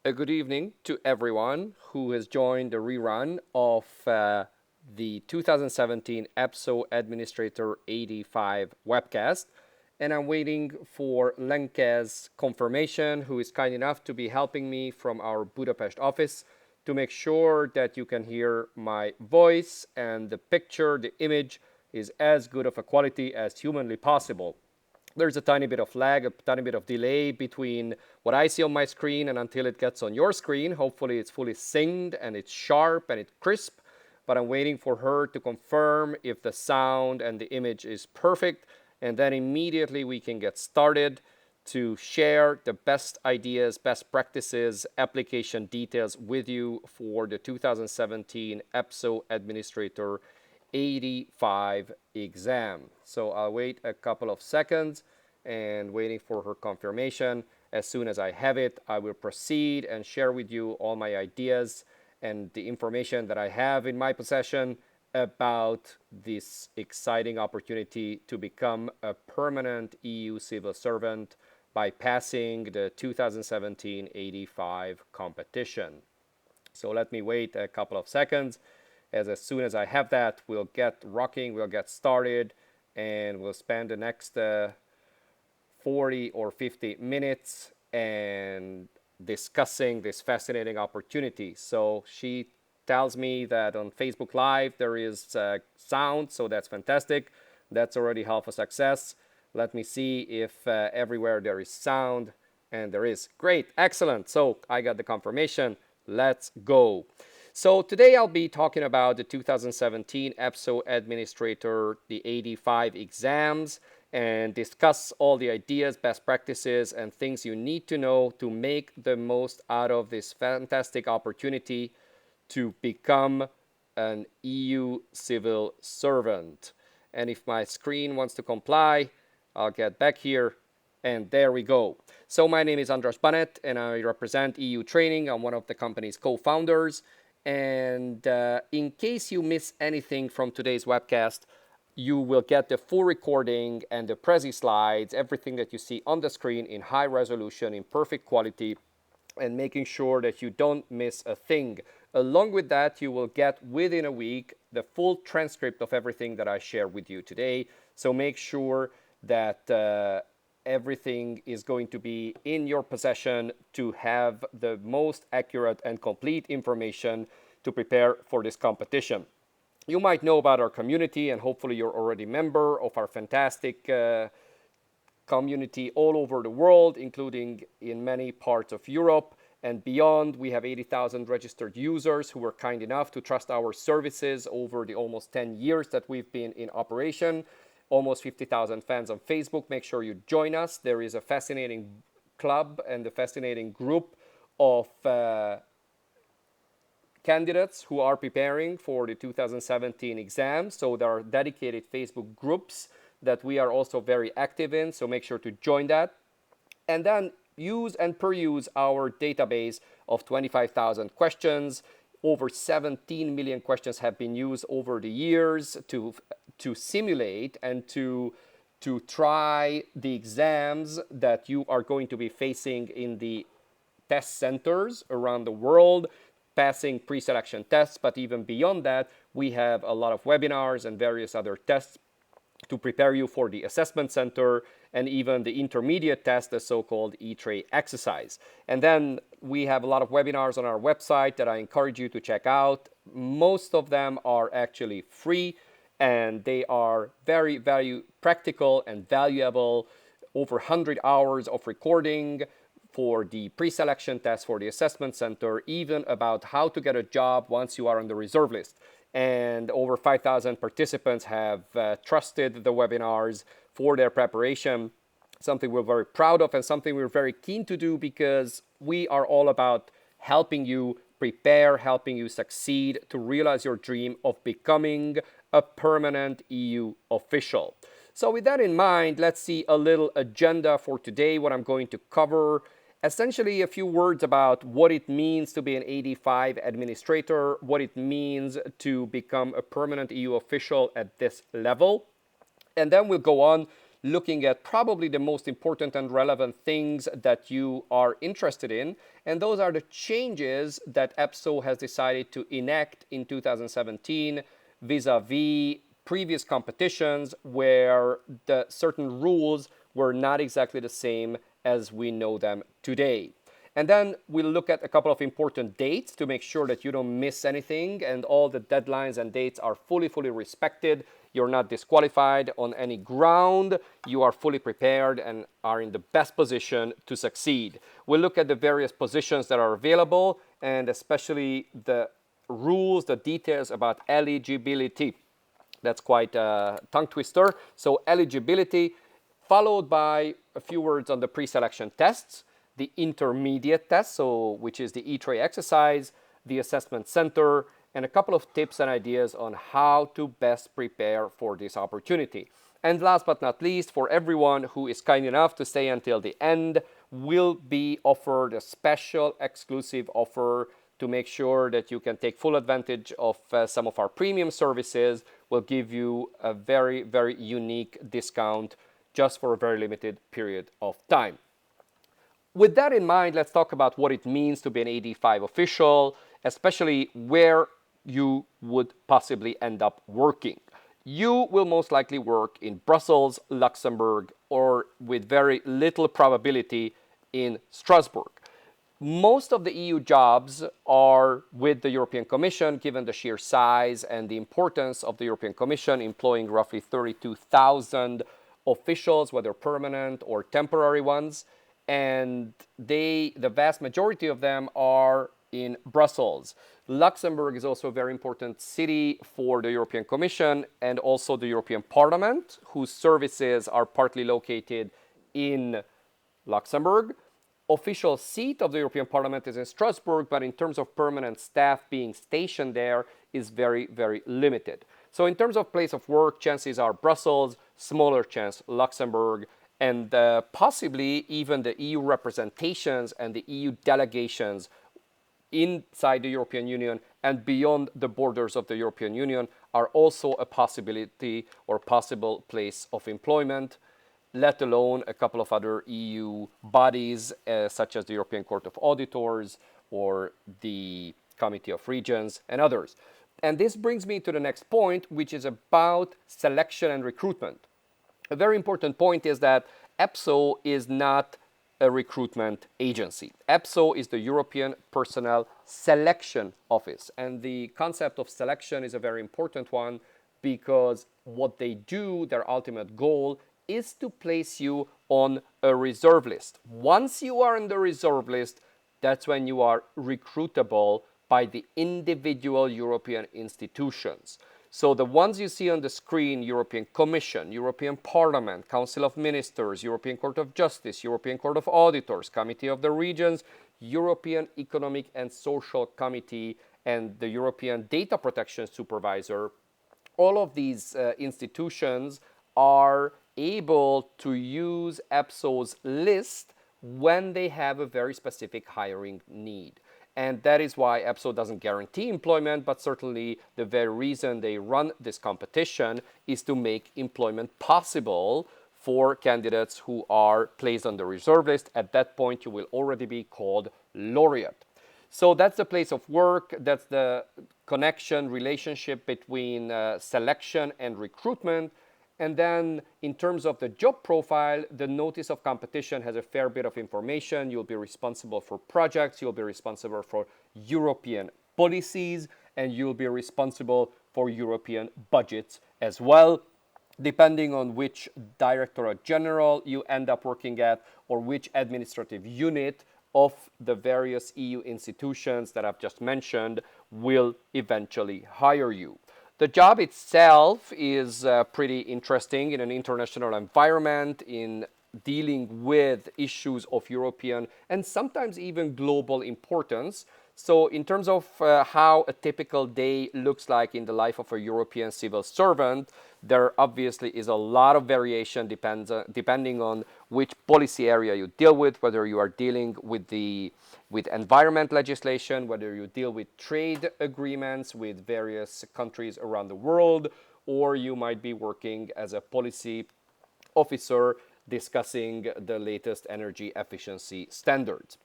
A good evening to everyone who has joined the rerun of the 2017 EPSO Administrator 85 Webcast. And I'm waiting for Lenke's confirmation, who is kind enough to be helping me from our Budapest office to make sure that you can hear my voice and the picture, the image is as good of a quality as humanly possible. There's a tiny bit of lag, a tiny bit of delay between what I see on my screen and until it gets on your screen. Hopefully it's fully synced and it's sharp and it's crisp, but I'm waiting for her to confirm if the sound and the image is perfect, and then immediately we can get started to share the best ideas, best practices, application details with you for the 2017 EPSO Administrator 85 exam. So I'll wait a couple of seconds and waiting for her confirmation. As soon as I have it, I will proceed and share with you all my ideas and the information that I have in my possession about this exciting opportunity to become a permanent EU civil servant by passing the 2017 85 competition. So let me wait a couple of seconds. As soon as I have that, we'll get rocking, we'll get started, and we'll spend the next 40 or 50 minutes and discussing this fascinating opportunity. So she tells me that on Facebook Live there is sound, so that's fantastic. That's already half a success. Let me see if everywhere there is sound, and there is. Great, excellent. So I got the confirmation. Let's go. So today I'll be talking about the 2017 EPSO Administrator, the 85 exams, and discuss all the ideas, best practices, and things you need to know to make the most out of this fantastic opportunity to become an EU civil servant. And if my screen wants to comply, I'll get back here. And there we go. So my name is András Baneth, and I represent EU Training. I'm one of the company's co-founders. And in case you miss anything from today's webcast, you will get the full recording and the Prezi slides, everything that you see on the screen in high resolution, in perfect quality, and making sure that you don't miss a thing. Along with that, you will get within a week the full transcript of everything that I share with you today. So make sure that everything is going to be in your possession to have the most accurate and complete information to prepare for this competition. You might know about our community, and hopefully you're already a member of our fantastic community all over the world, including in many parts of Europe and beyond. We have 80,000 registered users who were kind enough to trust our services over the almost 10 years that we've been in operation. Almost 50,000 fans on Facebook. Make sure you join us. There is a fascinating club and a fascinating group of candidates who are preparing for the 2017 exam. So there are dedicated Facebook groups that we are also very active in. So make sure to join that. And then use and peruse our database of 25,000 questions. Over 17 million questions have been used over the years to simulate and to try the exams that you are going to be facing in the test centers around the world, passing pre-selection tests. But even beyond that, we have a lot of webinars and various other tests to prepare you for the assessment center and even the intermediate test, the so-called E-Tray exercise. And then we have a lot of webinars on our website that I encourage you to check out. Most of them are actually free, and they are very, very practical and valuable. Over 100 hours of recording for the pre-selection test, for the assessment center, even about how to get a job once you are on the reserve list. And over 5,000 participants have trusted the webinars for their preparation, something we're very proud of and something we're very keen to do, because we are all about helping you prepare, helping you succeed to realize your dream of becoming a permanent EU official. So with that in mind, let's see a little agenda for today, what I'm going to cover. Essentially, a few words about what it means to be an 85 administrator, what it means to become a permanent EU official at this level. And then we'll go on looking at probably the most important and relevant things that you are interested in. And those are the changes that EPSO has decided to enact in 2017 vis-a-vis previous competitions where the certain rules were not exactly the same as we know them today. And then we'll look at a couple of important dates to make sure that you don't miss anything and all the deadlines and dates are fully respected. You're not disqualified on any ground. You are fully prepared and are in the best position to succeed. We'll look at the various positions that are available and especially the rules, the details about eligibility. That's quite a tongue twister. So eligibility, followed by a few words on the pre-selection tests, the intermediate test, which is the E-tray exercise, the assessment center, and a couple of tips and ideas on how to best prepare for this opportunity. And last but not least, for everyone who is kind enough to stay until the end, will be offered a special exclusive offer to make sure that you can take full advantage of some of our premium services. Will give you a very unique discount just for a very limited period of time. With that in mind, let's talk about what it means to be an AD5 official, especially where you would possibly end up working. You will most likely work in Brussels, Luxembourg, or with very little probability in Strasbourg. Most of the EU jobs are with the European Commission, given the sheer size and the importance of the European Commission, employing roughly 32,000 officials, whether permanent or temporary ones. And the vast majority of them are in Brussels. Luxembourg is also a very important city for the European Commission and also the European Parliament, whose services are partly located in Luxembourg. Official seat of the European Parliament is in Strasbourg, but in terms of permanent staff being stationed there is very limited. So in terms of place of work, chances are Brussels, smaller chance Luxembourg, and possibly even the EU representations and the EU delegations inside the European Union and beyond the borders of the European Union are also a possibility or possible place of employment, let alone a couple of other EU bodies such as the European Court of Auditors or the Committee of Regions and others. And this brings me to the next point, which is about selection and recruitment. A very important point is that EPSO is not a recruitment agency. EPSO is the European Personnel Selection Office. And the concept of selection is a very important one because what they do, their ultimate goal, is to place you on a reserve list. Once you are on the reserve list, that's when you are recruitable by the individual European institutions. So the ones you see on the screen, European Commission, European Parliament, Council of Ministers, European Court of Justice, European Court of Auditors, Committee of the Regions, European Economic and Social Committee, and the European Data Protection Supervisor, all of these institutions are able to use EPSO's list when they have a very specific hiring need. And that is why EPSO doesn't guarantee employment, but certainly the very reason they run this competition is to make employment possible for candidates who are placed on the reserve list. At that point, you will already be called laureate. So that's the place of work. That's the connection, relationship between selection and recruitment. And then in terms of the job profile, the notice of competition has a fair bit of information. You'll be responsible for projects, you'll be responsible for European policies, and you'll be responsible for European budgets as well, depending on which Directorate General you end up working at or which administrative unit of the various EU institutions that I've just mentioned will eventually hire you. The job itself is pretty interesting in an international environment, in dealing with issues of European and sometimes even global importance. So in terms of how a typical day looks like in the life of a European civil servant, there obviously is a lot of variation depending on which policy area you deal with, whether you are dealing with environment legislation, whether you deal with trade agreements with various countries around the world, or you might be working as a policy officer discussing the latest energy efficiency standards.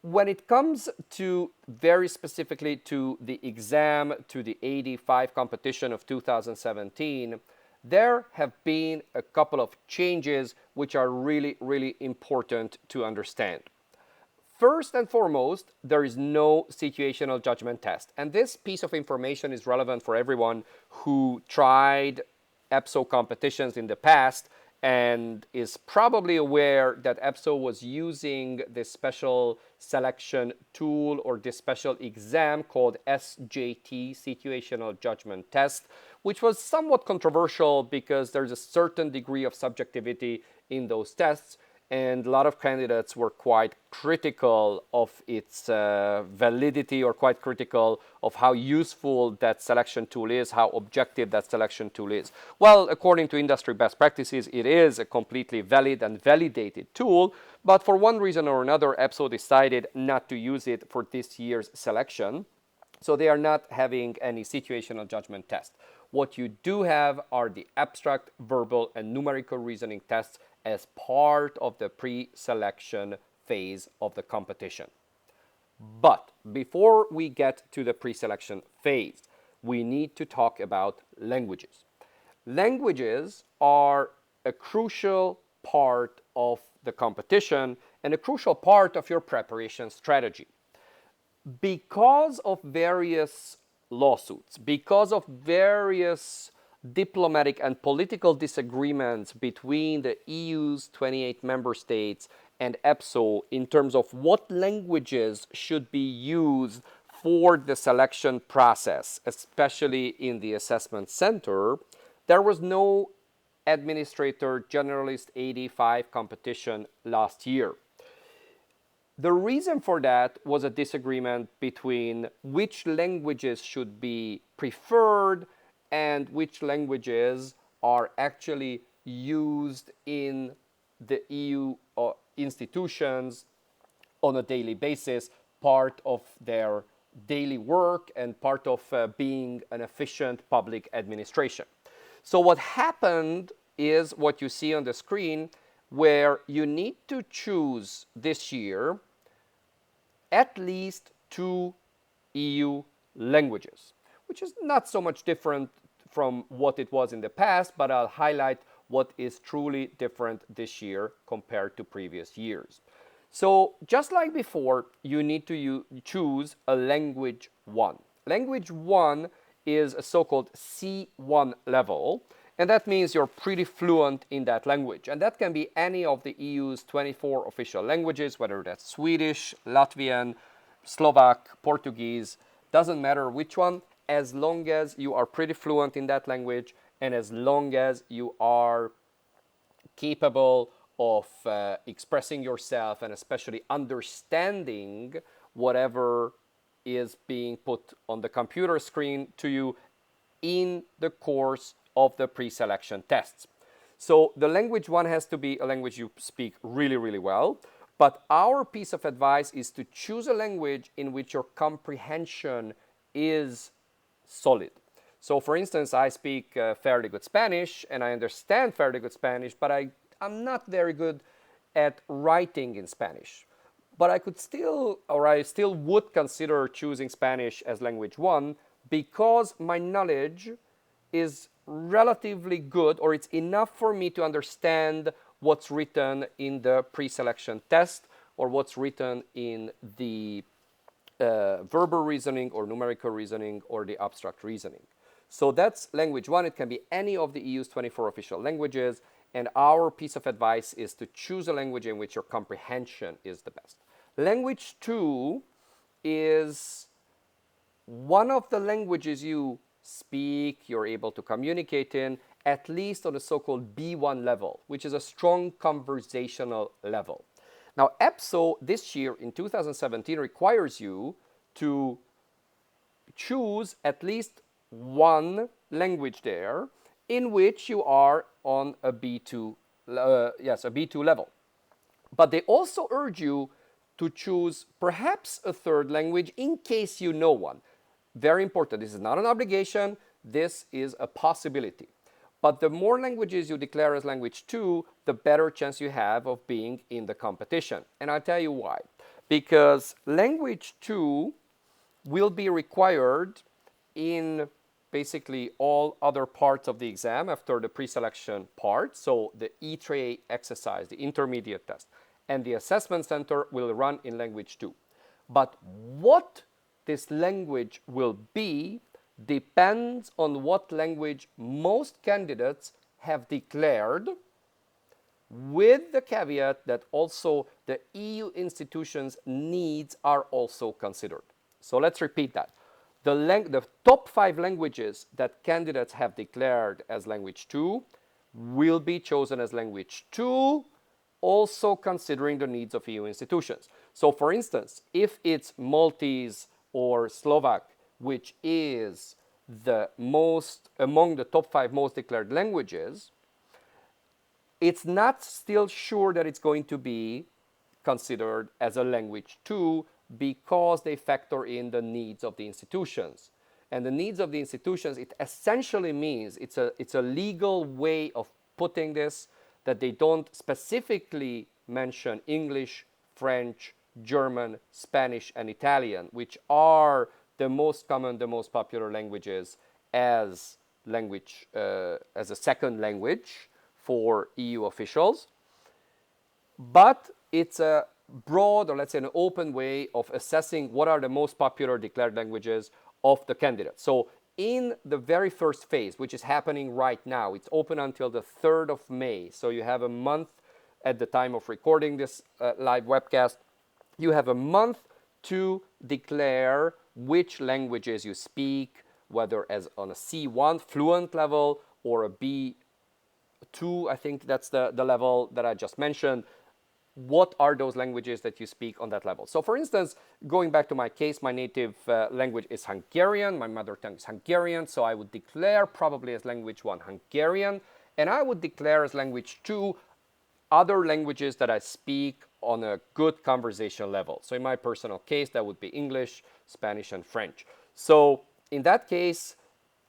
When it comes to very specifically to the exam, to the AD5 competition of 2017, there have been a couple of changes which are really, really important to understand. First and foremost, there is no situational judgment test. And this piece of information is relevant for everyone who tried EPSO competitions in the past and is probably aware that EPSO was using this special selection tool or this special exam called SJT, Situational Judgment Test, which was somewhat controversial because there's a certain degree of subjectivity in those tests, and a lot of candidates were quite critical of its validity or quite critical of how useful that selection tool is, how objective that selection tool is. Well, according to industry best practices, it is a completely valid and validated tool, but for one reason or another, EPSO decided not to use it for this year's selection. So they are not having any situational judgment test. What you do have are the abstract, verbal, and numerical reasoning tests as part of the pre-selection phase of the competition. But before we get to the pre-selection phase, we need to talk about languages. Languages are a crucial part of the competition and a crucial part of your preparation strategy. Because of various lawsuits, because of various diplomatic and political disagreements between the EU's 28 member states and EPSO in terms of what languages should be used for the selection process, especially in the assessment center, there was no Administrator Generalist AD5 competition last year. The reason for that was a disagreement between which languages should be preferred and which languages are actually used in the EU institutions on a daily basis, part of their daily work and part of being an efficient public administration. So what happened is what you see on the screen, where you need to choose this year at least 2 EU languages, which is not so much different from what it was in the past, but I'll highlight what is truly different this year compared to previous years. So just like before, you need to choose a language 1. Language 1 is a so-called C1 level, and that means you're pretty fluent in that language. And that can be any of the EU's 24 official languages, whether that's Swedish, Latvian, Slovak, Portuguese, doesn't matter which one, as long as you are pretty fluent in that language and as long as you are capable of expressing yourself and especially understanding whatever is being put on the computer screen to you in the course of the pre-selection tests. So the language 1 has to be a language you speak really, really well. But our piece of advice is to choose a language in which your comprehension is solid. So for instance, I speak fairly good Spanish and I understand fairly good Spanish, but I'm not very good at writing in Spanish. But I still would consider choosing Spanish as language 1 because my knowledge is relatively good, or it's enough for me to understand what's written in the pre-selection test or what's written in the verbal reasoning or numerical reasoning or the abstract reasoning. So that's language 1. It can be any of the EU's 24 official languages, and our piece of advice is to choose a language in which your comprehension is the best. Language 2 is one of the languages you speak, you're able to communicate in, at least on a so-called B1 level, which is a strong conversational level. Now, EPSO this year in 2017 requires you to choose at least one language there in which you are on a B2 level. But they also urge you to choose perhaps a third language in case you know one. Very important. This is not an obligation. This is a possibility. But the more languages you declare as language 2, the better chance you have of being in the competition. And I'll tell you why. Because language 2 will be required in basically all other parts of the exam after the pre-selection part. So the E3A exercise, the intermediate test, and the assessment center will run in language 2. But what this language will be depends on what language most candidates have declared, with the caveat that also the EU institutions' needs are also considered. So let's repeat that. The top 5 languages that candidates have declared as language 2 will be chosen as language 2, also considering the needs of EU institutions. So for instance, if it's Maltese or Slovak, which is the most among the top 5 most declared languages, it's not still sure that it's going to be considered as a language 2 because they factor in the needs of the institutions. And the needs of the institutions, it essentially means it's a legal way of putting this, that they don't specifically mention English, French, German, Spanish, and Italian, which are the most common, the most popular languages as as a second language for EU officials. But it's a broad, or let's say an open way of assessing what are the most popular declared languages of the candidates. So in the very first phase, which is happening right now, it's open until the 3rd of May. So you have a month at the time of recording this live webcast. You have a month to declare which languages you speak, whether as on a C1 fluent level or a B2, I think that's the level that I just mentioned. What are those languages that you speak on that level? So for instance, going back to my case, my native language is Hungarian. My mother tongue is Hungarian. So I would declare probably as language 1 Hungarian. And I would declare as language 2 other languages that I speak on a good conversation level. So in my personal case, that would be English, Spanish, and French. So in that case,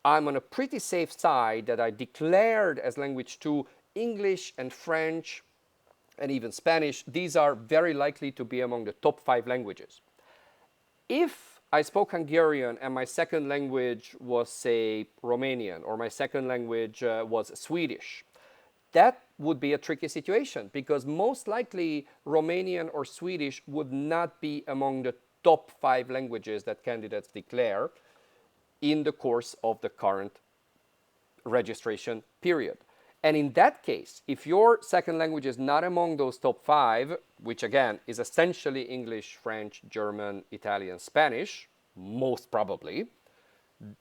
I'm on a pretty safe side that I declared as language 2 English and French and even Spanish. These are very likely to be among the top 5 languages. If I spoke Hungarian and my second language was, say, Romanian, or my second language was Swedish, that would be a tricky situation because most likely Romanian or Swedish would not be among the top 5 languages that candidates declare in the course of the current registration period. And in that case, if your second language is not among those top 5, which again is essentially English, French, German, Italian, Spanish, most probably,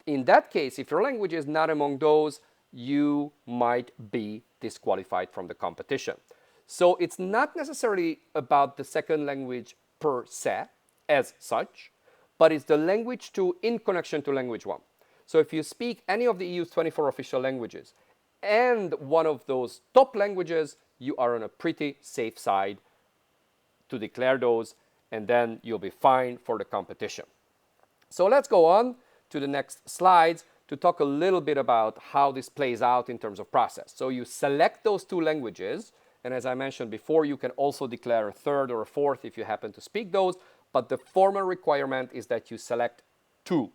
in that case, if your language is not among those, you might be disqualified from the competition. So it's not necessarily about the second language per se, as such, but it's the language 2 in connection to language 1. So if you speak any of the EU's 24 official languages and one of those top languages, you are on a pretty safe side to declare those, and then you'll be fine for the competition. So let's go on to the next slides to talk a little bit about how this plays out in terms of process. So you select those 2 languages, and as I mentioned before, you can also declare a third or a fourth if you happen to speak those, but the formal requirement is that you select 2.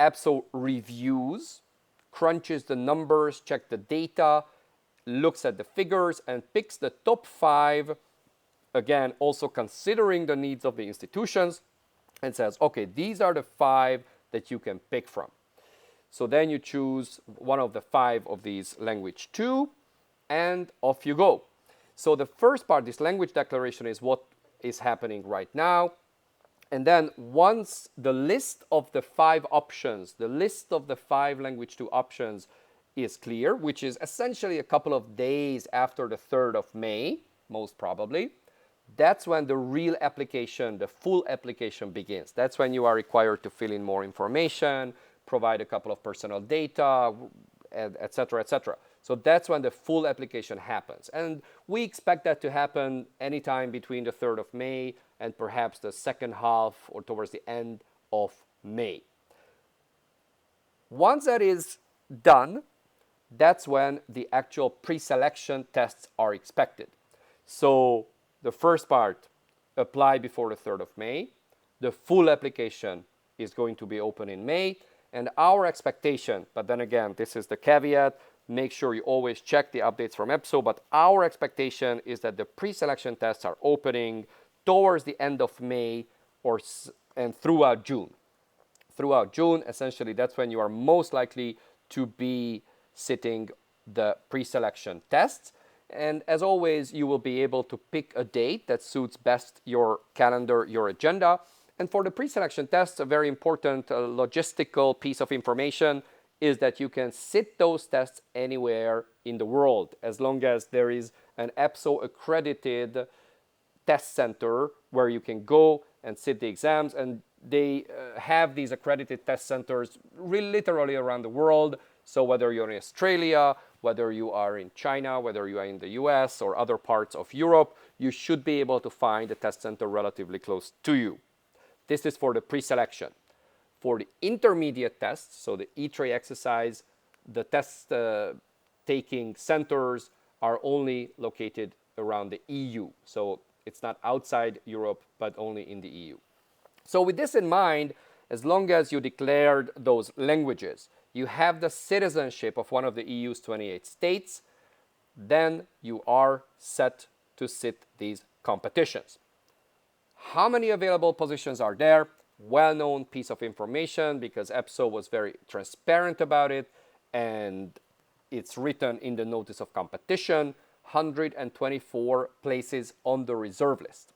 EPSO reviews, crunches the numbers, checks the data, looks at the figures, and picks the top 5, again, also considering the needs of the institutions, and says, okay, these are the 5 that you can pick from. So then you choose one of the 5 of these language 2, and off you go. So the first part, this language declaration, is what is happening right now. And then once the list of the 5 options, the list of the 5 language 2 options is clear, which is essentially a couple of days after the 3rd of May, most probably, that's when the real application, the full application begins. That's when you are required to fill in more information, provide a couple of personal data, etc., etc. So that's when the full application happens. And we expect that to happen anytime between the 3rd of May and perhaps the second half or towards the end of May. Once that is done, that's when the actual pre-selection tests are expected. So the first part, apply before the 3rd of May. The full application is going to be open in May. And our expectation, but then again, this is the caveat, make sure you always check the updates from EPSO, but our expectation is that the pre-selection tests are opening towards the end of May and throughout June. Throughout June, essentially, that's when you are most likely to be sitting the pre-selection tests. And as always, you will be able to pick a date that suits best your calendar, your agenda. And for the pre-selection tests, a very important logistical piece of information is that you can sit those tests anywhere in the world, as long as there is an EPSO accredited test center where you can go and sit the exams. And they have these accredited test centers literally around the world. So whether you're in Australia, whether you are in China, whether you are in the US or other parts of Europe, you should be able to find a test center relatively close to you. This is for the pre-selection. For the intermediate tests, so the E-tray exercise, the test taking centers are only located around the EU. So it's not outside Europe, but only in the EU. So with this in mind, as long as you declared those languages, you have the citizenship of one of the EU's 28 states, then you are set to sit these competitions. How many available positions are there? Well-known piece of information because EPSO was very transparent about it, and it's written in the notice of competition, 124 places on the reserve list.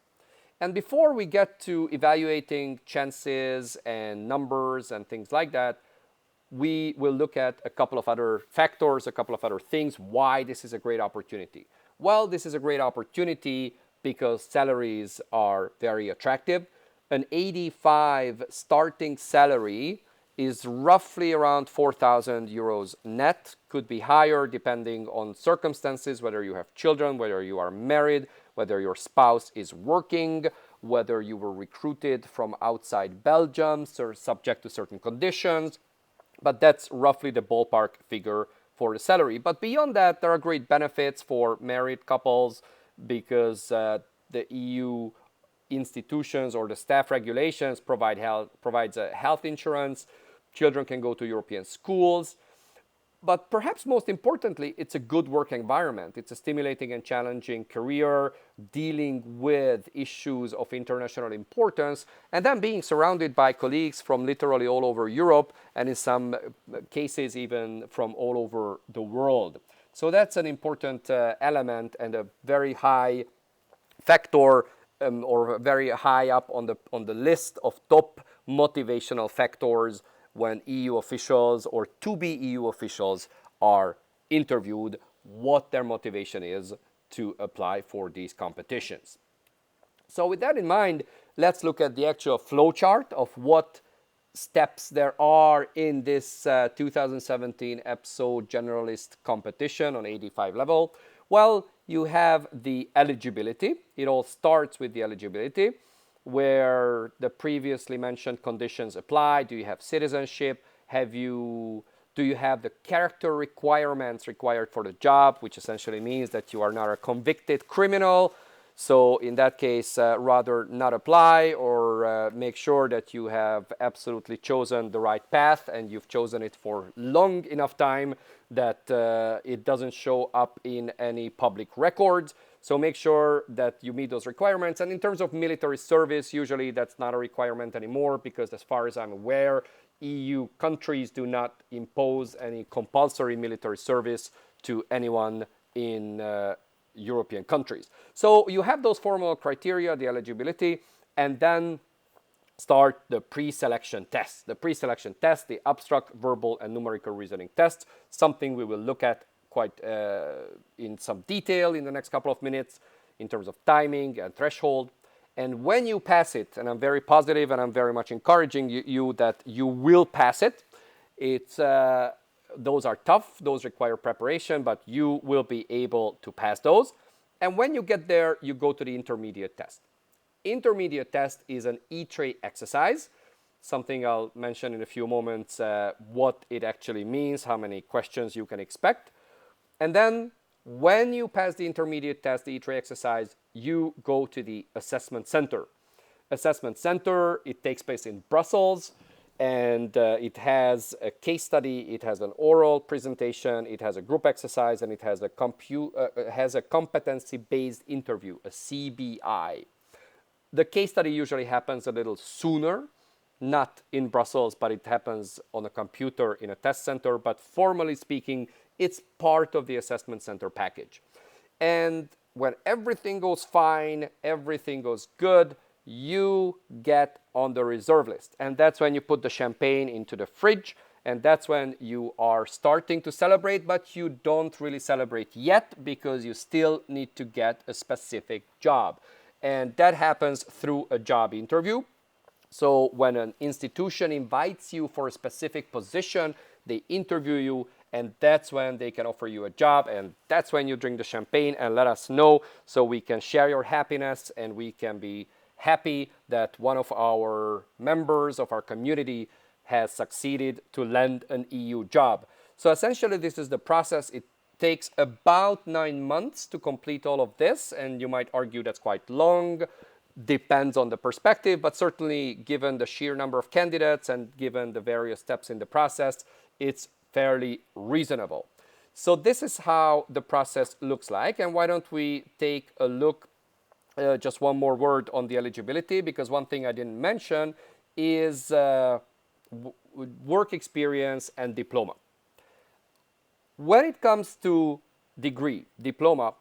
And before we get to evaluating chances and numbers and things like that, we will look at a couple of other factors, a couple of other things, why this is a great opportunity. Well, this is a great opportunity because salaries are very attractive. An AD5 starting salary is roughly around 4,000 euros net, could be higher depending on circumstances, whether you have children, whether you are married, whether your spouse is working, whether you were recruited from outside Belgium, so subject to certain conditions. But that's roughly the ballpark figure for the salary. But beyond that, there are great benefits for married couples because the EU institutions or the staff regulations provides a health insurance. Children can go to European schools. But perhaps most importantly, it's a good work environment. It's a stimulating and challenging career, dealing with issues of international importance, and then being surrounded by colleagues from literally all over Europe, and in some cases even from all over the world. So that's an important element and a very high factor or very high up on the list of top motivational factors when EU officials or to-be EU officials are interviewed, what their motivation is to apply for these competitions. So with that in mind, let's look at the actual flowchart of what steps there are in this 2017 EPSO Generalist competition on AD5 level. Well, you have the eligibility. It all starts with the eligibility, where the previously mentioned conditions apply. Do you have citizenship? Do you have the character requirements required for the job, which essentially means that you are not a convicted criminal. So in that case, rather not apply or make sure that you have absolutely chosen the right path and you've chosen it for long enough time that it doesn't show up in any public records. So make sure that you meet those requirements. And in terms of military service, usually that's not a requirement anymore because as far as I'm aware, EU countries do not impose any compulsory military service to anyone in European countries. So you have those formal criteria, the eligibility, and then start the pre-selection test. The pre-selection test, the abstract, verbal, and numerical reasoning test, something we will look at quite in some detail in the next couple of minutes in terms of timing and threshold. And when you pass it, and I'm very positive and I'm very much encouraging you that you will pass it, those are tough, those require preparation, but you will be able to pass those. And when you get there, you go to the intermediate test. Intermediate test is an E-tray exercise. something I'll mention in a few moments, what it actually means, how many questions you can expect. And then when you pass the intermediate test, the E3 exercise, you go to the assessment center. Assessment center, it takes place in Brussels, and it has a case study, it has an oral presentation, it has a group exercise, and it has a competency-based interview, a CBI. The case study usually happens a little sooner, not in Brussels, but it happens on a computer in a test center. But formally speaking, it's part of the assessment center package. And when everything goes fine, everything goes good, you get on the reserve list. And that's when you put the champagne into the fridge. And that's when you are starting to celebrate, but you don't really celebrate yet because you still need to get a specific job. And that happens through a job interview. So when an institution invites you for a specific position, they interview you, and that's when they can offer you a job, and that's when you drink the champagne and let us know so we can share your happiness and we can be happy that one of our members of our community has succeeded to land an EU job. So essentially this is the process. It takes about 9 months to complete all of this, and you might argue that's quite long. Depends on the perspective, but certainly given the sheer number of candidates and given the various steps in the process, it's fairly reasonable. So this is how the process looks like. And why don't we take a look, just one more word on the eligibility, because one thing I didn't mention is work experience and diploma. When it comes to degree, diploma,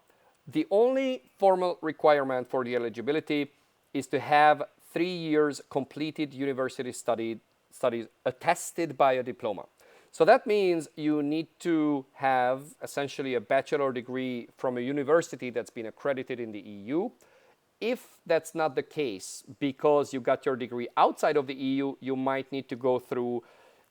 the only formal requirement for the eligibility is to have 3 years completed university studies attested by a diploma. So that means you need to have essentially a bachelor degree from a university that's been accredited in the EU. If that's not the case, because you got your degree outside of the EU, you might need to go through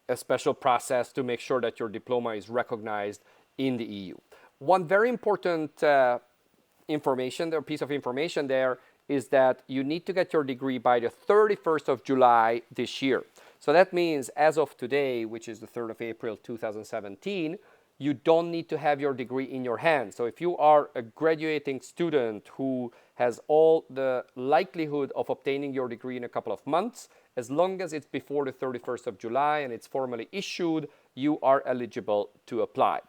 a special process to make sure that your diploma is recognized in the EU. One very important piece of information there is that you need to get your degree by the 31st of July this year. So that means as of today, which is the 3rd of April 2017, you don't need to have your degree in your hand. So if you are a graduating student who has all the likelihood of obtaining your degree in a couple of months, as long as it's before the 31st of July and it's formally issued, you are eligible to apply.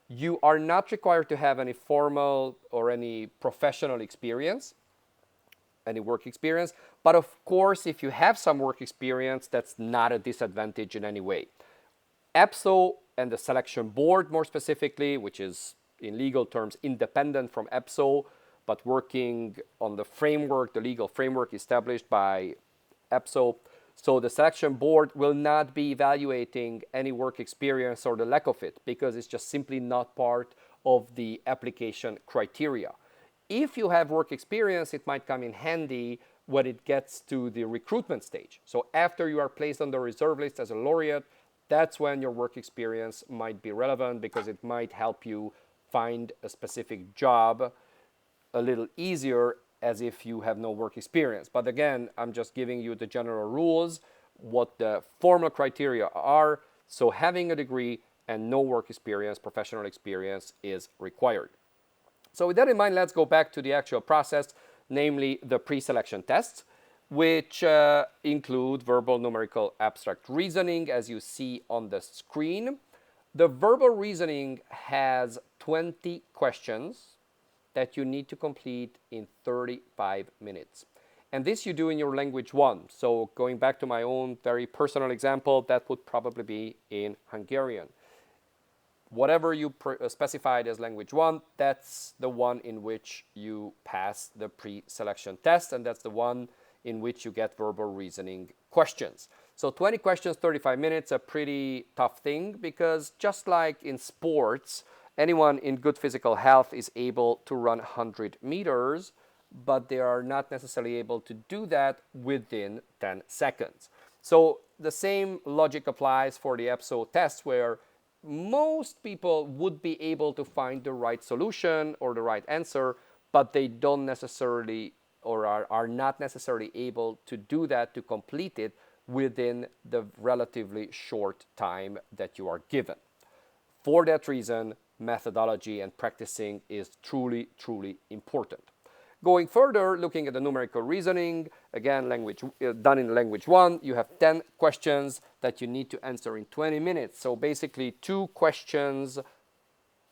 You are not required to have any formal or any professional experience, any work experience. But of course, if you have some work experience, that's not a disadvantage in any way. EPSO and the selection board, more specifically, which is in legal terms independent from EPSO, but working on the framework, the legal framework established by EPSO. So the selection board will not be evaluating any work experience or the lack of it, because it's just simply not part of the application criteria. If you have work experience, it might come in handy when it gets to the recruitment stage. So after you are placed on the reserve list as a laureate, that's when your work experience might be relevant, because it might help you find a specific job a little easier as if you have no work experience. But again, I'm just giving you the general rules, what the formal criteria are. So having a degree and no work experience, professional experience, is required. So with that in mind, let's go back to the actual process, namely the pre-selection tests, which include verbal, numerical, abstract reasoning, as you see on the screen. The verbal reasoning has 20 questions that you need to complete in 35 minutes. And this you do in your language 1. So going back to my own very personal example, that would probably be in Hungarian. Whatever you specified as language 1, that's the one in which you pass the pre-selection test, and that's the one in which you get verbal reasoning questions. So 20 questions, 35 minutes, a pretty tough thing, because just like in sports, anyone in good physical health is able to run 100 meters, but they are not necessarily able to do that within 10 seconds. So the same logic applies for the EPSO test, where most people would be able to find the right solution or the right answer, but they don't necessarily or are not necessarily able to do that, to complete it within the relatively short time that you are given. For that reason, methodology and practicing is truly, truly important. Going further, looking at the numerical reasoning, again, done in language 1, you have 10 questions that you need to answer in 20 minutes. So basically 2 questions,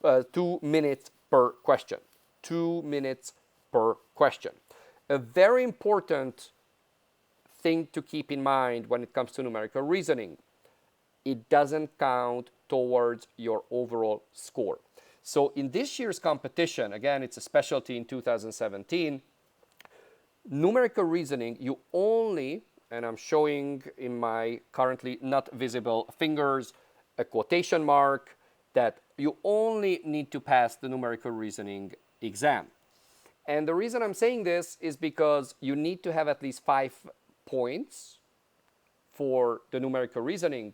2 minutes per question. 2 minutes per question. A very important thing to keep in mind when it comes to numerical reasoning: it doesn't count towards your overall score. So in this year's competition, again, it's a specialty in 2017, numerical reasoning, you only, and I'm showing in my currently not visible fingers a quotation mark, that you only need to pass the numerical reasoning exam. And the reason I'm saying this is because you need to have at least 5 points for the numerical reasoning,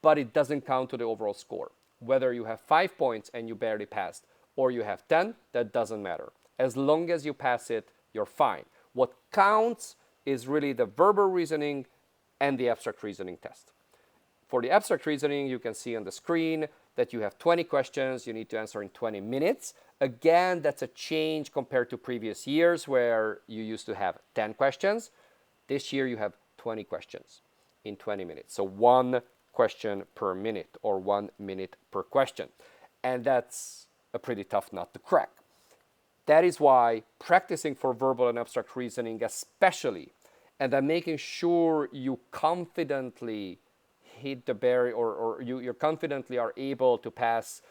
but it doesn't count to the overall score. Whether you have 5 points and you barely passed, or you have 10, that doesn't matter. As long as you pass it, you're fine. What counts is really the verbal reasoning and the abstract reasoning test. For the abstract reasoning, you can see on the screen that you have 20 questions you need to answer in 20 minutes. Again, that's a change compared to previous years where you used to have 10 questions. This year you have 20 questions in 20 minutes. So 1 question per minute, or 1 minute per question. And that's a pretty tough nut to crack. That is why practicing for verbal and abstract reasoning especially, and then making sure you confidently hit the barrier, or you confidently are able to pass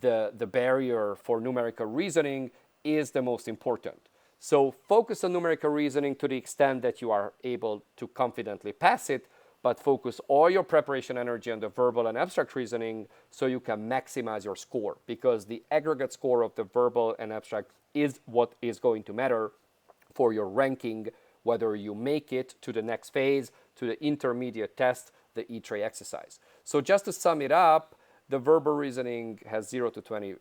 the barrier for numerical reasoning, is the most important. So focus on numerical reasoning to the extent that you are able to confidently pass it, but focus all your preparation energy on the verbal and abstract reasoning so you can maximize your score, because the aggregate score of the verbal and abstract is what is going to matter for your ranking, whether you make it to the next phase, to the intermediate test, the E-tray exercise. So just to sum it up, the verbal reasoning has 0 to 20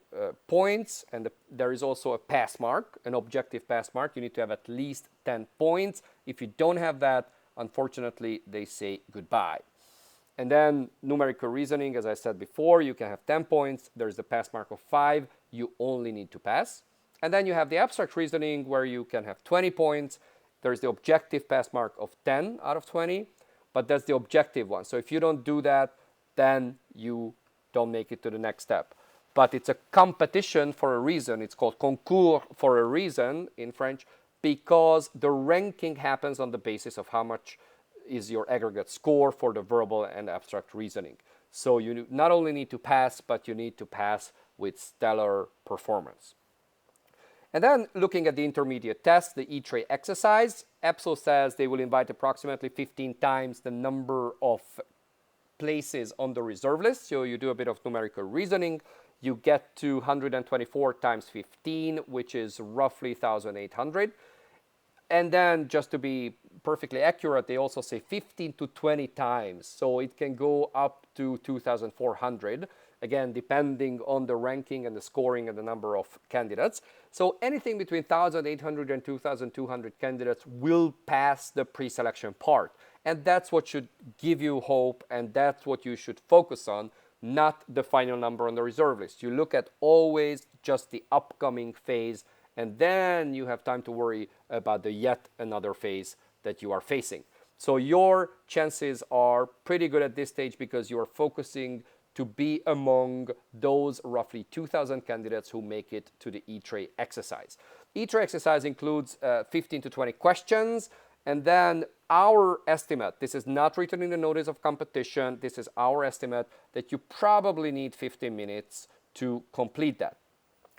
points, and there is also a pass mark, an objective pass mark. You need to have at least 10 points. If you don't have that, unfortunately, they say goodbye. And then numerical reasoning, as I said before, you can have 10 points. There's the pass mark of 5. You only need to pass. And then you have the abstract reasoning where you can have 20 points. There's the objective pass mark of 10 out of 20, but that's the objective one. So if you don't do that, then you don't make it to the next step. But it's a competition for a reason. It's called concours for a reason in French, because the ranking happens on the basis of how much is your aggregate score for the verbal and abstract reasoning. So you not only need to pass, but you need to pass with stellar performance. And then looking at the intermediate test, the E-tray exercise, EPSO says they will invite approximately 15 times the number of places on the reserve list. So you do a bit of numerical reasoning. You get to 124 times 15, which is roughly 1,800. And then just to be perfectly accurate, they also say 15 to 20 times. So it can go up to 2,400, again, depending on the ranking and the scoring and the number of candidates. So anything between 1,800 and 2,200 candidates will pass the pre-selection part. And that's what should give you hope, and that's what you should focus on, not the final number on the reserve list. You look at always just the upcoming phase, and then you have time to worry about the yet another phase that you are facing. So your chances are pretty good at this stage because you are focusing to be among those roughly 2,000 candidates who make it to the E-tray exercise. E-tray exercise includes 15 to 20 questions, and then our estimate, this is not written in the notice of competition, this is our estimate that you probably need 15 minutes to complete that.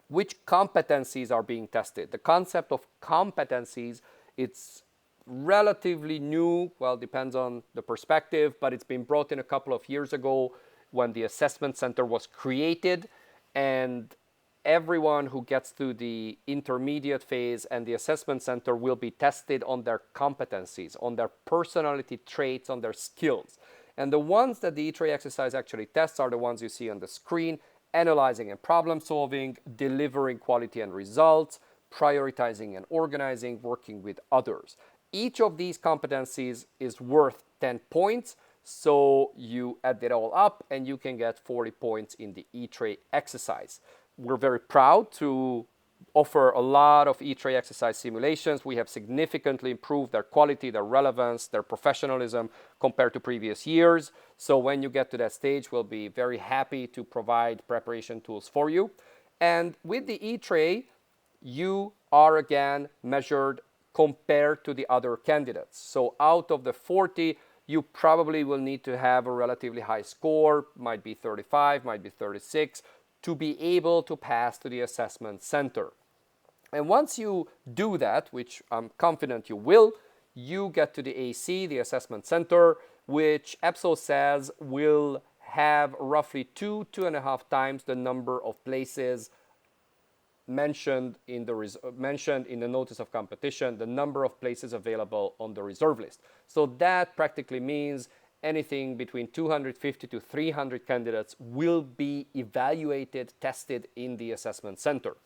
Which competencies are being tested? The concept of competencies, it's relatively new, well, depends on the perspective, but it's been brought in a couple of years ago when the assessment center was created, and everyone who gets to the intermediate phase and the assessment center will be tested on their competencies, on their personality traits, on their skills. And the ones that the E-tray exercise actually tests are the ones you see on the screen: analyzing and problem solving, delivering quality and results, prioritizing and organizing, working with others. Each of these competencies is worth 10 points. So you add it all up and you can get 40 points in the E-Tray exercise. We're very proud to offer a lot of E-Tray exercise simulations. We have significantly improved their quality, their relevance, their professionalism compared to previous years. So when you get to that stage, we'll be very happy to provide preparation tools for you. And with the E-Tray, you are again measured compared to the other candidates. So out of the 40, you probably will need to have a relatively high score, might be 35, might be 36, to be able to pass to the assessment center. And once you do that, which I'm confident you will, you get to the AC, the assessment center, which EPSO says will have roughly 2.5 times the number of places mentioned in the notice of competition, the number of places available on the reserve list. So that practically means anything between 250 to 300 candidates will be evaluated, tested in the assessment center.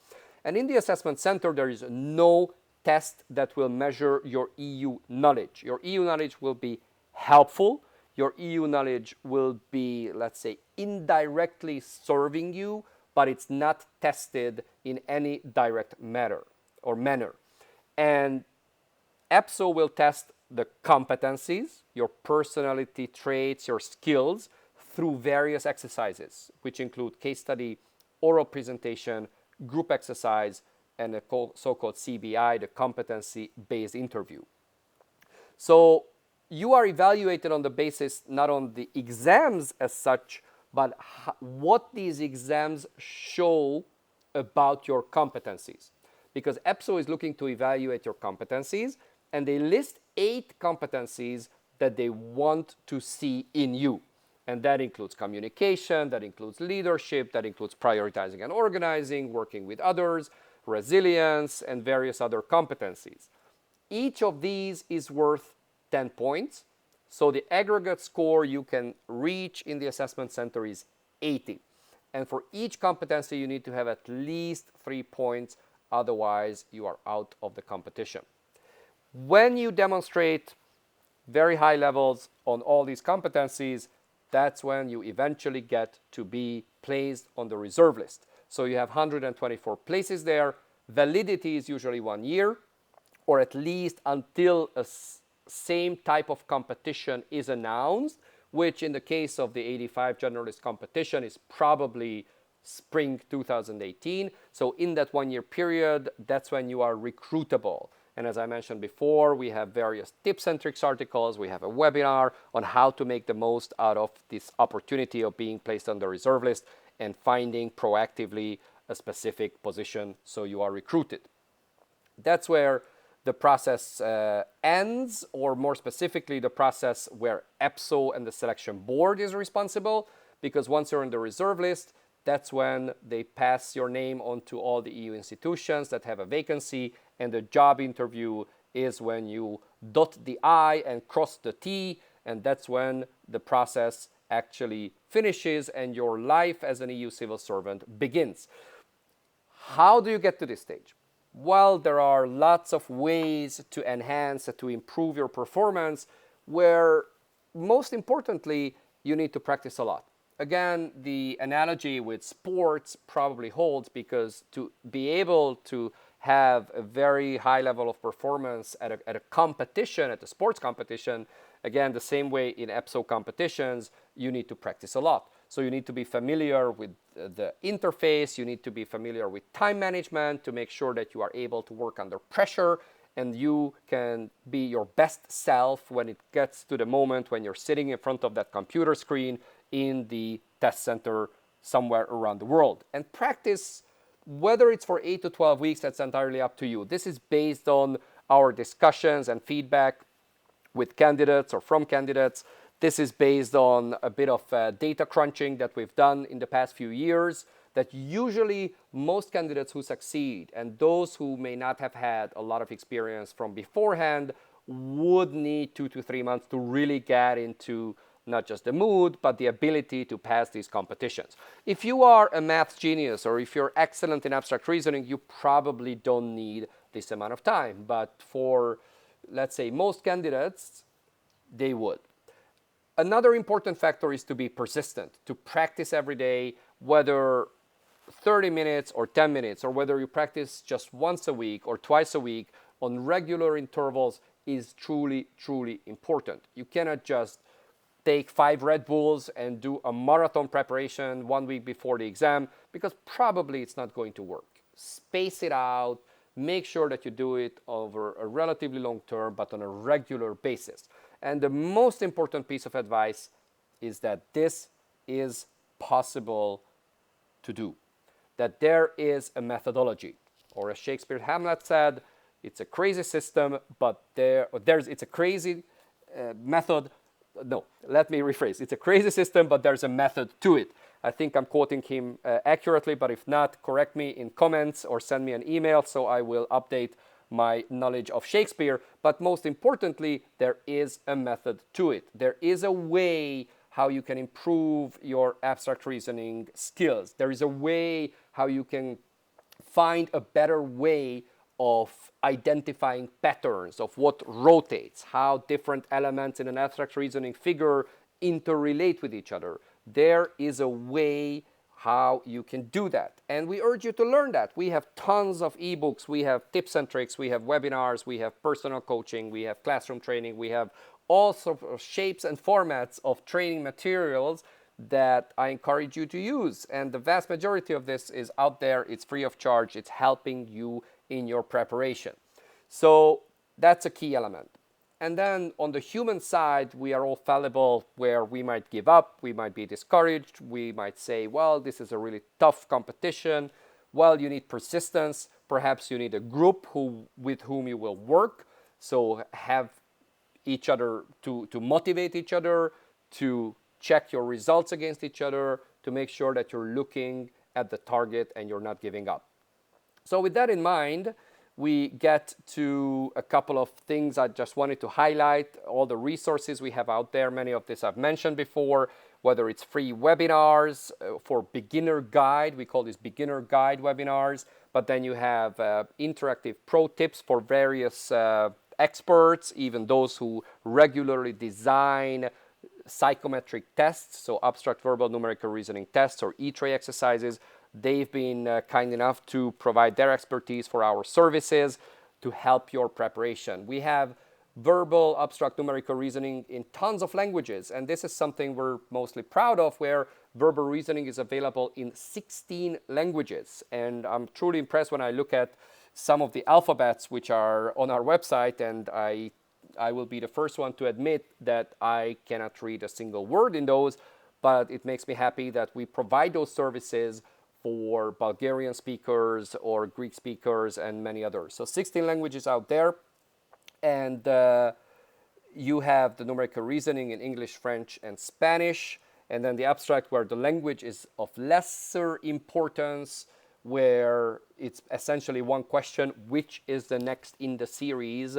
And in the assessment center, there is no test that will measure your EU knowledge. Your EU knowledge will be helpful. Your EU knowledge will be, let's say, indirectly serving you, but it's not tested in any direct manner. And EPSO will test the competencies, your personality traits, your skills through various exercises, which include case study, oral presentation, group exercise, and a so-called CBI, the competency-based interview. So you are evaluated on the basis not on the exams as such, but what these exams show about your competencies. Because EPSO is looking to evaluate your competencies, and they list 8 competencies that they want to see in you. And that includes communication, that includes leadership, that includes prioritizing and organizing, working with others, resilience, and various other competencies. Each of these is worth 10 points. So the aggregate score you can reach in the assessment center is 80. And for each competency, you need to have at least 3 points. Otherwise, you are out of the competition. When you demonstrate very high levels on all these competencies, that's when you eventually get to be placed on the reserve list. So you have 124 places there. Validity is usually 1 year, or at least until a same type of competition is announced, which in the case of the 85 generalist competition is probably spring 2018. So in that 1 year period, that's when you are recruitable. And as I mentioned before, we have various tips and tricks articles. We have a webinar on how to make the most out of this opportunity of being placed on the reserve list and finding proactively a specific position so you are recruited. That's where the process ends, or more specifically, the process where EPSO and the selection board is responsible, because once you're on the reserve list, that's when they pass your name on to all the EU institutions that have a vacancy, and the job interview is when you dot the I and cross the T, and that's when the process actually finishes and your life as an EU civil servant begins. How do you get to this stage? Well, there are lots of ways to enhance, to improve your performance, where most importantly, you need to practice a lot. Again, the analogy with sports probably holds, because to be able to have a very high level of performance at a competition, at a sports competition, again, the same way in EPSO competitions, you need to practice a lot. So you need to be familiar with the interface, you need to be familiar with time management to make sure that you are able to work under pressure and you can be your best self when it gets to the moment when you're sitting in front of that computer screen in the test center somewhere around the world. And practice, whether it's for 8 to 12 weeks, that's entirely up to you. This is based on our discussions and feedback with candidates or from candidates. This is based on a bit of data crunching that we've done in the past few years, that usually most candidates who succeed and those who may not have had a lot of experience from beforehand would need 2 to 3 months to really get into not just the mood, but the ability to pass these competitions. If you are a math genius or if you're excellent in abstract reasoning, you probably don't need this amount of time. But for let's say most candidates, they would. Another important factor is to be persistent, to practice every day, whether 30 minutes or 10 minutes, or whether you practice just once a week or twice a week on regular intervals is truly, truly important. You cannot just take 5 Red Bulls and do a marathon preparation 1 week before the exam, because probably it's not going to work. Space it out, make sure that you do it over a relatively long term, but on a regular basis. And the most important piece of advice is that this is possible to do, that there is a methodology. Or as Shakespeare Hamlet said, it's a crazy system, but it's a crazy method. No, let me rephrase. It's a crazy system, but there's a method to it. I think I'm quoting him accurately, but if not, correct me in comments or send me an email so I will update my knowledge of Shakespeare. But most importantly, there is a method to it. There is a way how you can improve your abstract reasoning skills. There is a way how you can find a better way of identifying patterns, of what rotates, how different elements in an abstract reasoning figure interrelate with each other. There is a way how you can do that. And we urge you to learn that. We have tons of ebooks, we have tips and tricks, we have webinars, we have personal coaching, we have classroom training, we have all sorts of shapes and formats of training materials that I encourage you to use. And the vast majority of this is out there. It's free of charge. It's helping you in your preparation. So that's a key element. And then on the human side, we are all fallible, where we might give up, we might be discouraged, we might say, well, this is a really tough competition. Well, you need persistence. Perhaps you need a group with whom you will work. So have each other to motivate each other, to check your results against each other, to make sure that you're looking at the target and you're not giving up. So with that in mind, we get to a couple of things I just wanted to highlight. All the resources we have out there, many of this I've mentioned before, whether it's free webinars for beginner guide, we call these beginner guide webinars, but then you have interactive pro tips for various experts, even those who regularly design psychometric tests, so abstract verbal numerical reasoning tests or E-tray exercises. They've been kind enough to provide their expertise for our services to help your preparation. We have verbal abstract numerical reasoning in tons of languages, and this is something we're mostly proud of, where verbal reasoning is available in 16 languages. And I'm truly impressed when I look at some of the alphabets which are on our website, and I will be the first one to admit that I cannot read a single word in those, but it makes me happy that we provide those services for Bulgarian speakers or Greek speakers and many others. So 16 languages out there, and you have the numerical reasoning in English, French, and Spanish, and then the abstract where the language is of lesser importance, where it's essentially one question, which is the next in the series.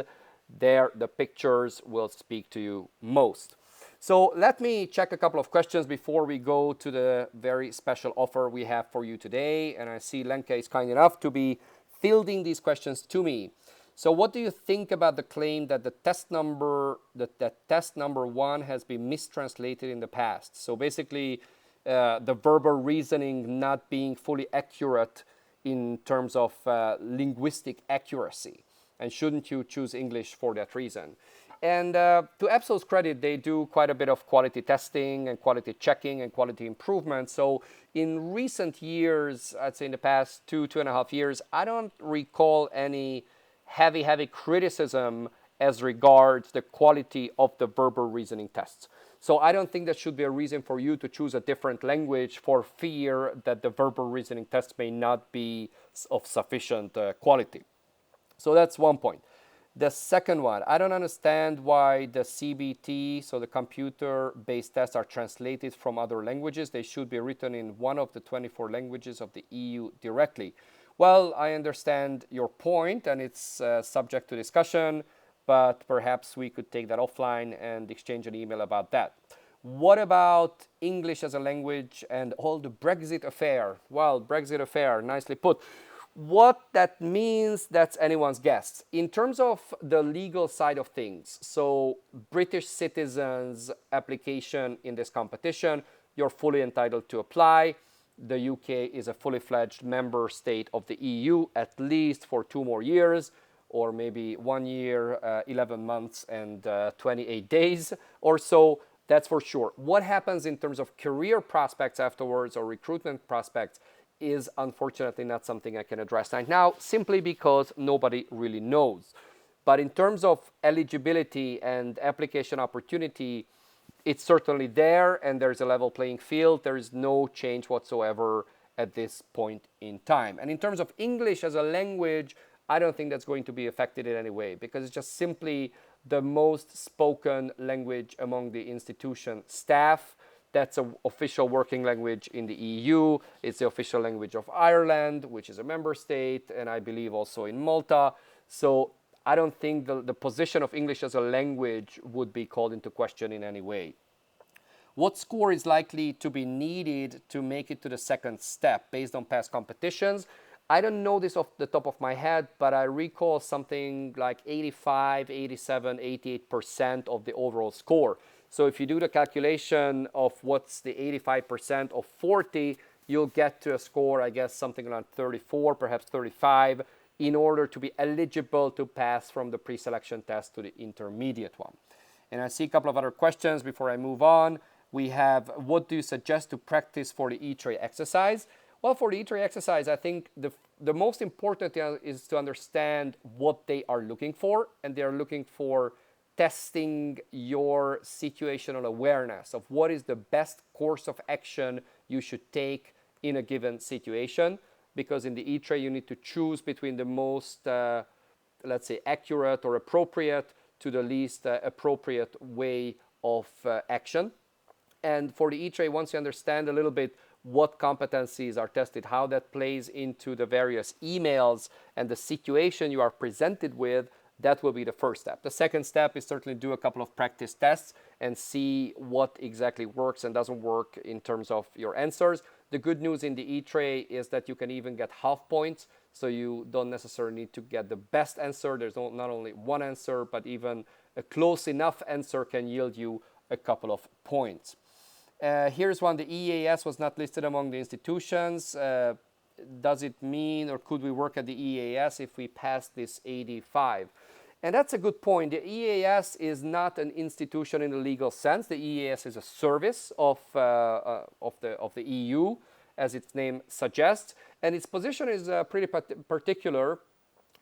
There, the pictures will speak to you most. So let me check a couple of questions before we go to the very special offer we have for you today. And I see Lenka is kind enough to be fielding these questions to me. So what do you think about the claim that the test number 1 has been mistranslated in the past? So basically, the verbal reasoning not being fully accurate in terms of linguistic accuracy. And shouldn't you choose English for that reason? And to EPSO's credit, they do quite a bit of quality testing and quality checking and quality improvement. So in recent years, I'd say in the past 2.5 years, I don't recall any heavy criticism as regards the quality of the verbal reasoning tests. So I don't think that should be a reason for you to choose a different language for fear that the verbal reasoning tests may not be of sufficient quality. So that's one point. The second one, I don't understand why the CBT, so the computer-based tests, are translated from other languages. They should be written in one of the 24 languages of the EU directly. Well, I understand your point, and it's subject to discussion, but perhaps we could take that offline and exchange an email about that. What about English as a language and all the Brexit affair? Well, Brexit affair, nicely put. What that means, that's anyone's guess. In terms of the legal side of things, so British citizens' application in this competition, you're fully entitled to apply. The UK is a fully fledged member state of the EU, at least for 2 more years, or maybe 1 year, 11 months, and 28 days or so. That's for sure. What happens in terms of career prospects afterwards or recruitment prospects is unfortunately not something I can address right now, simply because nobody really knows. But in terms of eligibility and application opportunity, it's certainly there, and there's a level playing field. There is no change whatsoever at this point in time. And in terms of English as a language, I don't think that's going to be affected in any way, because it's just simply the most spoken language among the institution staff. That's an official working language in the EU. It's the official language of Ireland, which is a member state, and I believe also in Malta. So I don't think the position of English as a language would be called into question in any way. What score is likely to be needed to make it to the second step based on past competitions? I don't know this off the top of my head, but I recall something like 85, 87, 88% of the overall score. So if you do the calculation of what's the 85% of 40, you'll get to a score, I guess, something around 34, perhaps 35, in order to be eligible to pass from the pre-selection test to the intermediate one. And I see a couple of other questions before I move on. We have, what do you suggest to practice for the E-tray exercise? Well, for the E-tray exercise, I think the most important thing is to understand what they are looking for, and they are looking for testing your situational awareness of what is the best course of action you should take in a given situation. Because in the E-tray, you need to choose between the most, let's say, accurate or appropriate to the least appropriate way of action. And for the E-tray, once you understand a little bit what competencies are tested, how that plays into the various emails and the situation you are presented with, that will be the first step. The second step is certainly do a couple of practice tests and see what exactly works and doesn't work in terms of your answers. The good news in the E-tray is that you can even get half points, so you don't necessarily need to get the best answer. There's not only one answer, but even a close enough answer can yield you a couple of points. Here's one. The EAS was not listed among the institutions. Does it mean, or could we work at the EAS if we pass this AD5? And that's a good point. The EAS is not an institution in the legal sense. The EAS is a service of the EU, as its name suggests. And its position is pretty particular,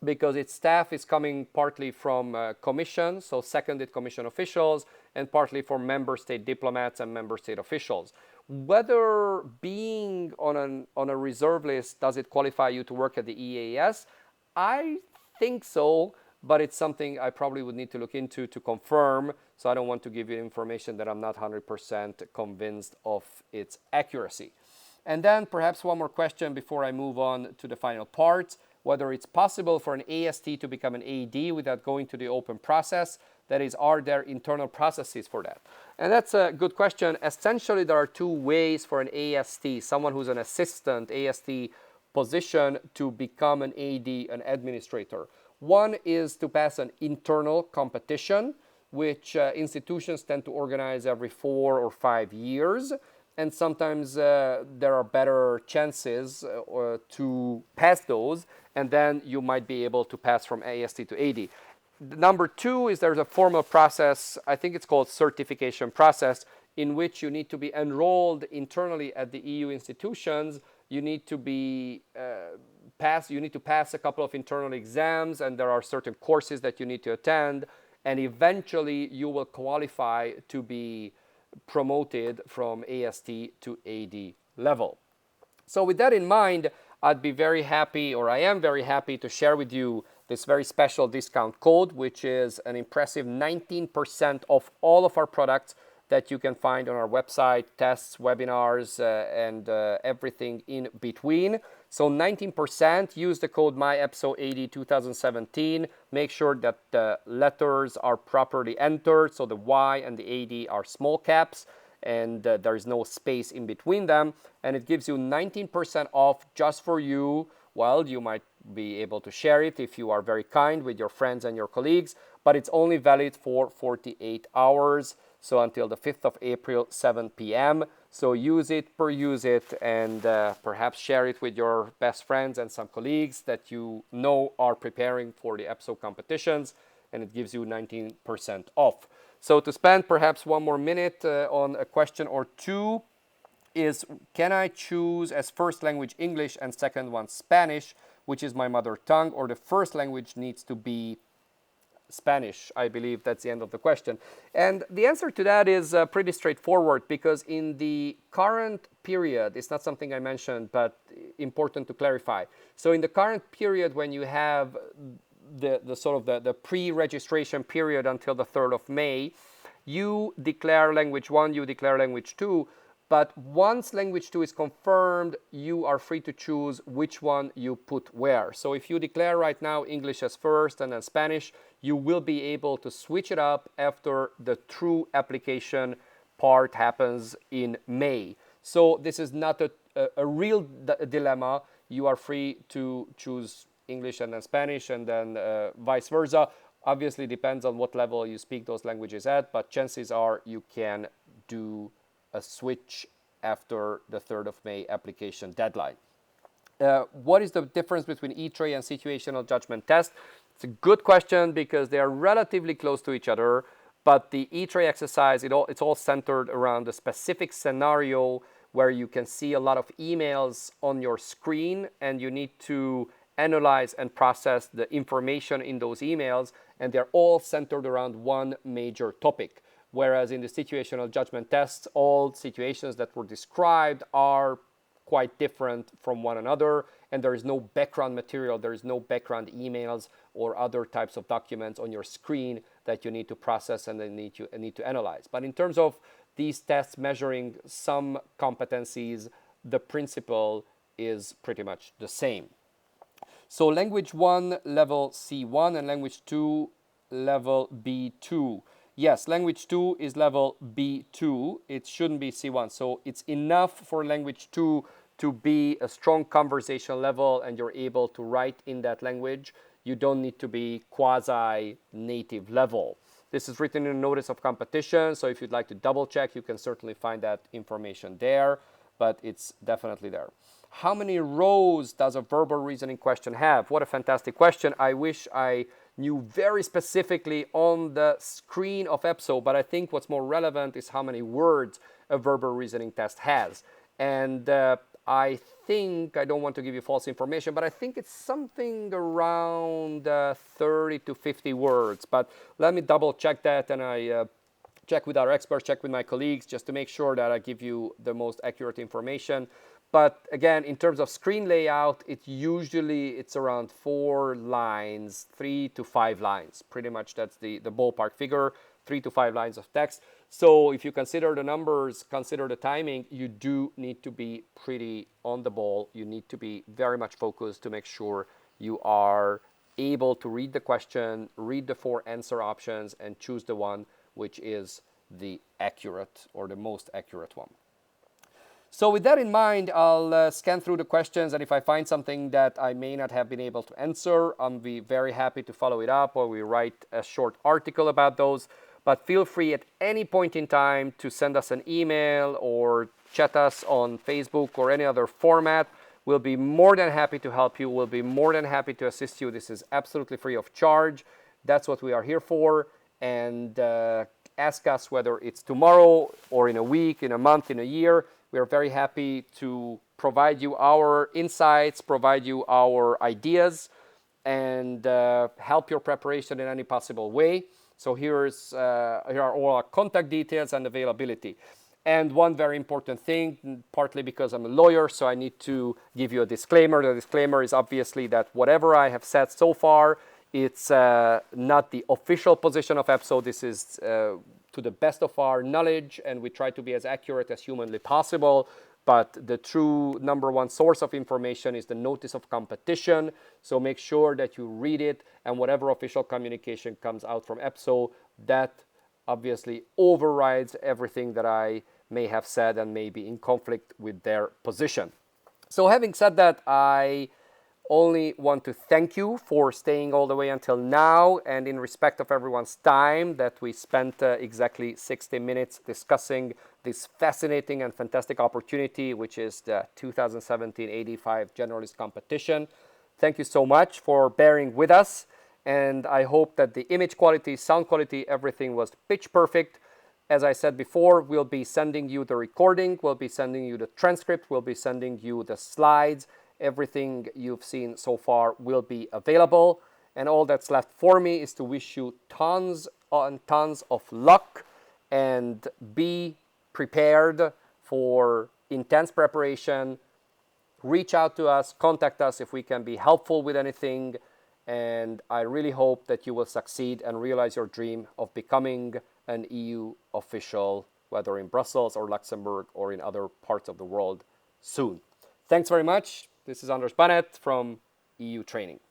because its staff is coming partly from commission, so seconded commission officials, and partly from member state diplomats and member state officials. Whether being on a reserve list, does it qualify you to work at the EAS? I think so, but it's something I probably would need to look into to confirm, so I don't want to give you information that I'm not 100% convinced of its accuracy. And then perhaps one more question before I move on to the final part, whether it's possible for an AST to become an AD without going to the open process. That is, are there internal processes for that? And that's a good question. Essentially, there are two ways for an AST, someone who's an assistant AST position, to become an AD, an administrator. One is to pass an internal competition, which institutions tend to organize every 4 or 5 years. And sometimes there are better chances to pass those, and then you might be able to pass from AST to AD. Number two is there's a formal process, I think it's called certification process, in which you need to be enrolled internally at the EU institutions. You need to be pass a couple of internal exams, and there are certain courses that you need to attend, and eventually you will qualify to be promoted from AST to AD level. So with that in mind, I'd be very happy, or I am very happy, to share with you this very special discount code, which is an impressive 19% off all of our products that you can find on our website, tests, webinars, and everything in between. So 19%, use the code MyEPSOAD2017. Make sure that the letters are properly entered, so the Y and the AD are small caps, and there is no space in between them. And it gives you 19% off just for you, well, you might be able to share it if you are very kind with your friends and your colleagues, but it's only valid for 48 hours, so until the 5th of April, 7 p.m. So use it, peruse it, and perhaps share it with your best friends and some colleagues that you know are preparing for the EPSO competitions, and it gives you 19% off. So to spend perhaps one more minute on a question or two is, can I choose as first language English and second one Spanish, which is my mother tongue, or the first language needs to be Spanish? I believe that's the end of the question. And the answer to that is pretty straightforward, because in the current period, it's not something I mentioned, but important to clarify. So in the current period, when you have the pre-registration period until the 3rd of May, you declare language 1, you declare language 2, but once language 2 is confirmed, you are free to choose which one you put where. So if you declare right now English as first and then Spanish, you will be able to switch it up after the true application part happens in May. So this is not a real dilemma. You are free to choose English and then Spanish, and then vice versa. Obviously depends on what level you speak those languages at, but chances are you can do a switch after the 3rd of May application deadline. What is the difference between E-tray and situational judgment test? It's a good question because they are relatively close to each other, but the E-tray exercise, it's all centered around a specific scenario where you can see a lot of emails on your screen and you need to analyze and process the information in those emails, and they're all centered around one major topic. Whereas in the situational judgment tests, all situations that were described are quite different from one another, and there is no background material, there is no background emails or other types of documents on your screen that you need to process and then need to analyze. But in terms of these tests measuring some competencies, the principle is pretty much the same. So language 1 level C1 and language 2 level B2. Yes, language 2 is level B2. It shouldn't be C1. So it's enough for language 2 to be a strong conversational level and you're able to write in that language. You don't need to be quasi-native level. This is written in a notice of competition, so if you'd like to double check, you can certainly find that information there, but it's definitely there. How many rows does a verbal reasoning question have? What a fantastic question. I wish I knew very specifically on the screen of EPSO, but I think what's more relevant is how many words a verbal reasoning test has. And I think, I don't want to give you false information, but I think it's something around 30 to 50 words. But let me double check that, and I check with our experts, check with my colleagues, just to make sure that I give you the most accurate information. But again, in terms of screen layout, it's around 4 lines, 3 to 5 lines. Pretty much that's the ballpark figure, 3 to 5 lines of text. So if you consider the numbers, consider the timing, you do need to be pretty on the ball. You need to be very much focused to make sure you are able to read the question, read the 4 answer options, and choose the one which is the accurate or the most accurate one. So with that in mind, I'll scan through the questions, and if I find something that I may not have been able to answer, I'll be very happy to follow it up, or we write a short article about those. But feel free at any point in time to send us an email or chat us on Facebook or any other format. We'll be more than happy to help you. We'll be more than happy to assist you. This is absolutely free of charge. That's what we are here for. And ask us whether it's tomorrow or in a week, in a month, in a year. We are very happy to provide you our insights, provide you our ideas, and help your preparation in any possible way. So here are all our contact details and availability. And one very important thing, partly because I'm a lawyer, so I need to give you a disclaimer. The disclaimer is obviously that whatever I have said so far, it's not the official position of EPSO. This is to the best of our knowledge, and we try to be as accurate as humanly possible. But the true number one source of information is the notice of competition. So make sure that you read it, and whatever official communication comes out from EPSO, that obviously overrides everything that I may have said and may be in conflict with their position. So having said that, I only want to thank you for staying all the way until now, and in respect of everyone's time that we spent exactly 60 minutes discussing this fascinating and fantastic opportunity, which is the 2017 AD5 Generalist Competition. Thank you so much for bearing with us, and I hope that the image quality, sound quality, everything was pitch perfect. As I said before, we'll be sending you the recording, we'll be sending you the transcript, we'll be sending you the slides. Everything you've seen so far will be available. And all that's left for me is to wish you tons and tons of luck and be prepared for intense preparation. Reach out to us, contact us if we can be helpful with anything. And I really hope that you will succeed and realize your dream of becoming an EU official, whether in Brussels or Luxembourg or in other parts of the world soon. Thanks very much. This is András Baneth from EU Training.